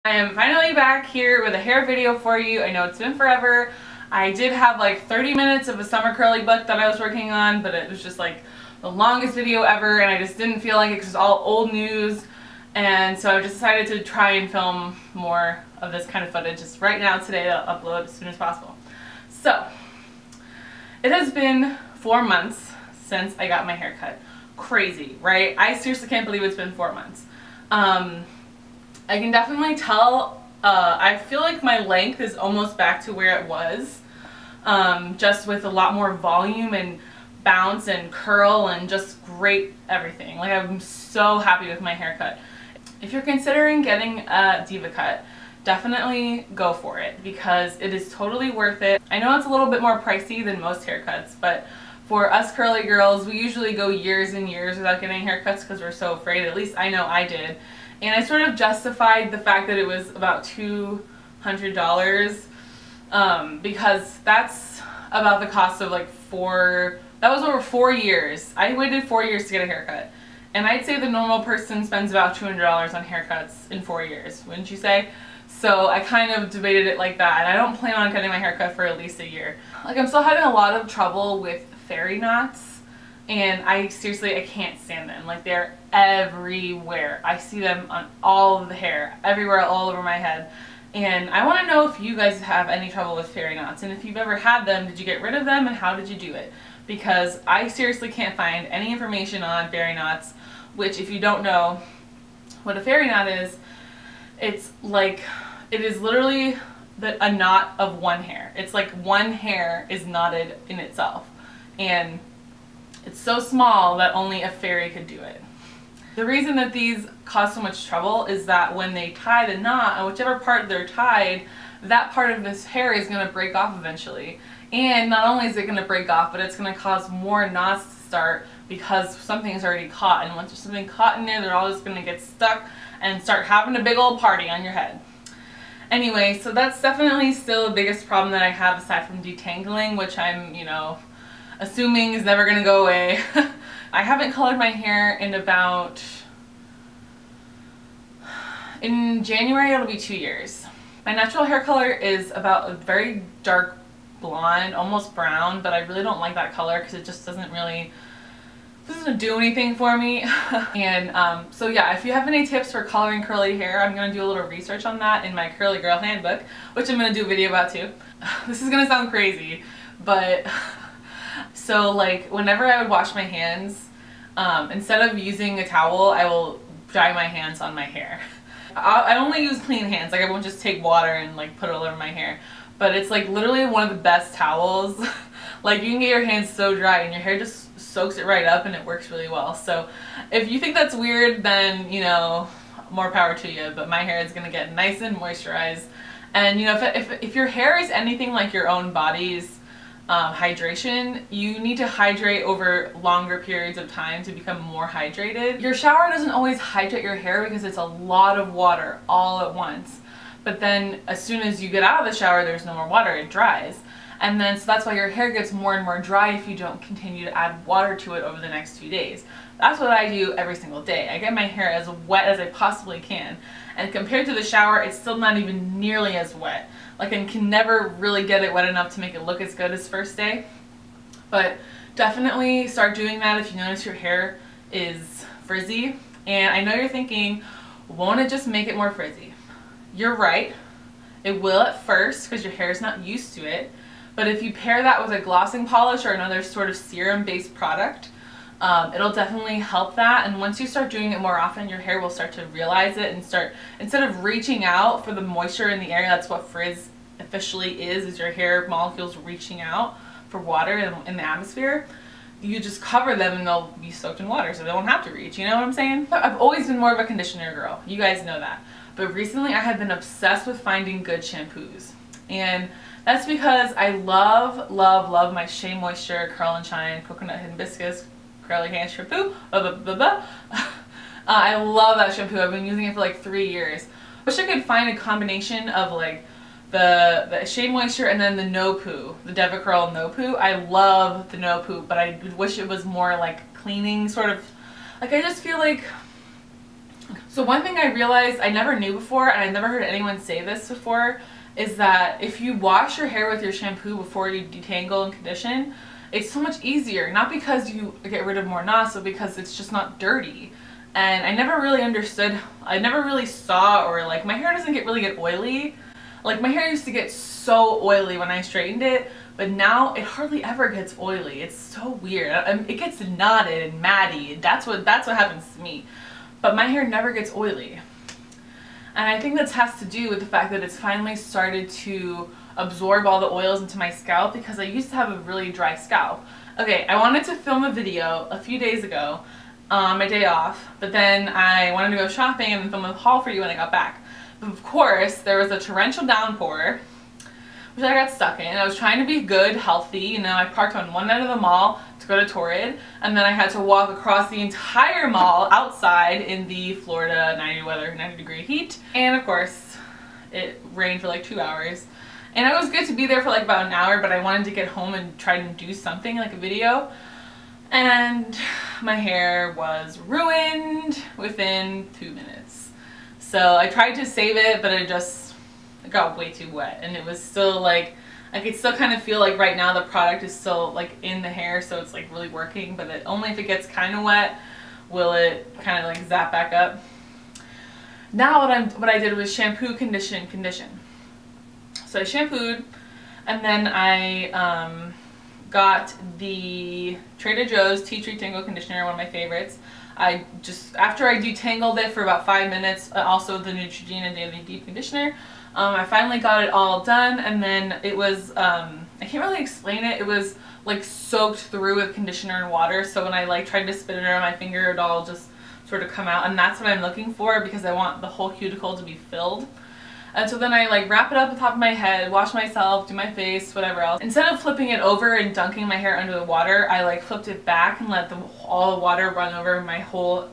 I am finally back here with a hair video for you. I know it's been forever. I did have like 30 minutes of a summer curly book that I was working on, but it was just like the longest video ever and I just didn't feel like it because it's all old news. And so I just decided to try and film more of this kind of footage just right now today to upload as soon as possible. So, it has been 4 months since I got my hair cut. Crazy, right? I seriously can't believe it's been 4 months. I can definitely tell, I feel like my length is almost back to where it was, just with a lot more volume and bounce and curl and just great everything. Like, I'm so happy with my haircut. If you're considering getting a Diva cut, definitely go for it because it is totally worth it. I know it's a little bit more pricey than most haircuts, but for us curly girls, we usually go years and years without getting haircuts because we're so afraid. At least I know I did. And I sort of justified the fact that it was about $200 because that's about the cost of like that was over 4 years. I waited 4 years to get a haircut. And I'd say the normal person spends about $200 on haircuts in 4 years, wouldn't you say? So I kind of debated it like that. And I don't plan on getting my haircut for at least a year. Like, I'm still having a lot of trouble with fairy knots. And I can't stand them. Like, they're everywhere. I see them on all of the hair, everywhere, all over my head. And I want to know if you guys have any trouble with fairy knots. And if you've ever had them, did you get rid of them and how did you do it? Because I seriously can't find any information on fairy knots, which, if you don't know what a fairy knot is, it is literally a knot of one hair. It's like one hair is knotted in itself. And it's so small that only a fairy could do it. The reason that these cause so much trouble is that when they tie the knot, on whichever part they're tied, that part of this hair is going to break off eventually. And not only is it going to break off, but it's going to cause more knots to start because something's already caught. And once there's something caught in there, they're all just going to get stuck and start having a big old party on your head. Anyway, so that's definitely still the biggest problem that I have aside from detangling, which I'm, assuming is never going to go away. I haven't colored my hair in January it'll be 2 years. My natural hair color is about a very dark blonde, almost brown, but I really don't like that color because it just doesn't do anything for me. And so yeah, if you have any tips for coloring curly hair, I'm going to do a little research on that in my Curly Girl Handbook, which I'm going to do a video about too. This is going to sound crazy, but so like whenever I would wash my hands, instead of using a towel, I will dry my hands on my hair. I only use clean hands, like I won't just take water and like put it all over my hair. But it's like literally one of the best towels. Like, you can get your hands so dry and your hair just soaks it right up and it works really well. So if you think that's weird, then more power to you, but my hair is going to get nice and moisturized. And if your hair is anything like your own body's hydration, you need to hydrate over longer periods of time to become more hydrated. Your shower doesn't always hydrate your hair because it's a lot of water all at once. But then as soon as you get out of the shower, there's no more water, it dries. And then so that's why your hair gets more and more dry if you don't continue to add water to it over the next few days. That's what I do every single day. I get my hair as wet as I possibly can. And compared to the shower, it's still not even nearly as wet. Like, I can never really get it wet enough to make it look as good as first day. But definitely start doing that if you notice your hair is frizzy. And I know you're thinking, won't it just make it more frizzy? You're right. It will at first because your hair is not used to it. But if you pair that with a glossing polish or another sort of serum-based product, it'll definitely help that. And once you start doing it more often, your hair will start to realize it and start, instead of reaching out for the moisture in the air, that's what frizz officially is your hair molecules reaching out for water in the atmosphere. You just cover them and they'll be soaked in water so they won't have to reach, you know what I'm saying? I've always been more of a conditioner girl, you guys know that. But recently I have been obsessed with finding good shampoos. And that's because I love, love, love my Shea Moisture Curl and Shine Coconut Hibiscus Curly Hand Shampoo. I love that shampoo. I've been using it for like 3 years. I wish I could find a combination of like the Shea Moisture and then the No Poo, the DevaCurl No Poo. I love the No Poo, but I wish it was more like cleaning sort of. Like, I just feel like So one thing I realized I never knew before, and I never heard anyone say this before, is that if you wash your hair with your shampoo before you detangle and condition, it's so much easier. Not because you get rid of more knots, but because it's just not dirty. And I never really understood, I never really saw, or like, my hair doesn't really get oily. Like, my hair used to get so oily when I straightened it, but now it hardly ever gets oily. It's so weird. It gets knotted and matty. That's what happens to me. But my hair never gets oily. And I think that has to do with the fact that it's finally started to absorb all the oils into my scalp, because I used to have a really dry scalp. Okay, I wanted to film a video a few days ago on my day off, but then I wanted to go shopping and film a haul for you when I got back. But of course, there was a torrential downpour, which I got stuck in. I was trying to be good, healthy, you know, I parked on one end of the mall to go to Torrid, and then I had to walk across the entire mall outside in the Florida 90-degree heat. And of course, it rained for like 2 hours. And it was good to be there for like about an hour, but I wanted to get home and try to do something, like a video. And my hair was ruined within 2 minutes. So I tried to save it, but it got way too wet, and it was still like, I could still kind of feel like right now the product is still like in the hair, so it's like really working, but only if it gets kind of wet will it kind of like zap back up. Now what I did was shampoo, condition. So I shampooed, and then I got the Trader Joe's Tea Tree Tangle Conditioner, one of my favorites. After I detangled it for about 5 minutes, also the Neutrogena Daily Deep Conditioner, I finally got it all done, and then it was, I can't really explain it, it was like soaked through with conditioner and water, so when I like tried to spin it around my finger, it all just sort of come out, and that's what I'm looking for, because I want the whole cuticle to be filled. And so then I like wrap it up on top of my head, wash myself, do my face, whatever else. Instead of flipping it over and dunking my hair under the water, I like flipped it back and let all the water run over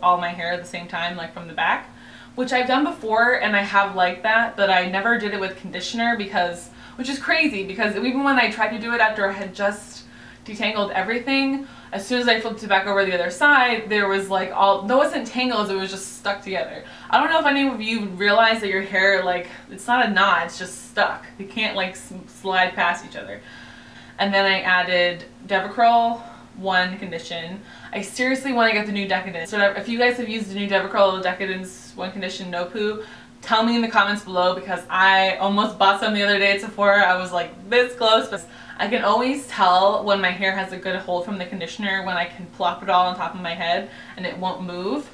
all my hair at the same time, like from the back. Which I've done before, and I have liked that, but I never did it with conditioner, which is crazy, because even when I tried to do it after I had just detangled everything, as soon as I flipped it back over the other side, there was like there wasn't tangles, it was just stuck together. I don't know if any of you realize that your hair, like, it's not a knot, it's just stuck. You can't like slide past each other. And then I added DevaCurl 1 Condition. I seriously want to get the new Decadence. So if you guys have used the new DevaCurl Decadence 1 Condition No Poo, tell me in the comments below, because I almost bought some the other day at Sephora. I was like this close, but I can always tell when my hair has a good hold from the conditioner when I can plop it all on top of my head and it won't move.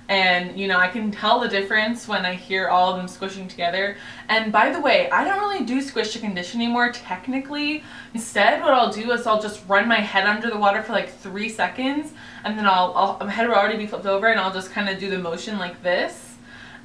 And you know, I can tell the difference when I hear all of them squishing together. And by the way, I don't really do squish to condition anymore technically. Instead, what I'll do is I'll just run my head under the water for like 3 seconds, and then my head will already be flipped over, and I'll just kind of do the motion like this,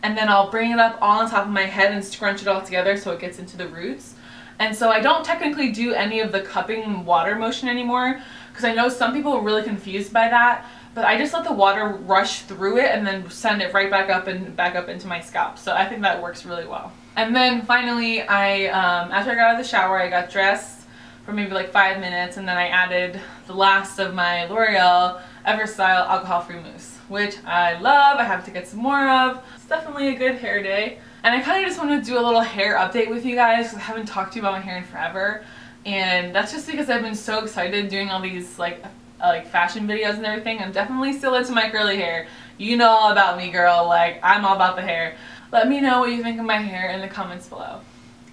and then I'll bring it up all on top of my head and scrunch it all together so it gets into the roots. And so I don't technically do any of the cupping water motion anymore, because I know some people are really confused by that. But I just let the water rush through it and then send it right back up into my scalp. So I think that works really well. And then finally, after I got out of the shower, I got dressed for maybe like 5 minutes, and then I added the last of my L'Oreal Everstyle Alcohol-Free Mousse, which I love. I have to get some more of. It's definitely a good hair day. And I kind of just want to do a little hair update with you guys, because I haven't talked to you about my hair in forever. And that's just because I've been so excited doing all these like fashion videos and everything. I'm definitely still into my curly hair. You know all about me, girl. Like, I'm all about the hair. Let me know what you think of my hair in the comments below,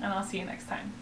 and I'll see you next time.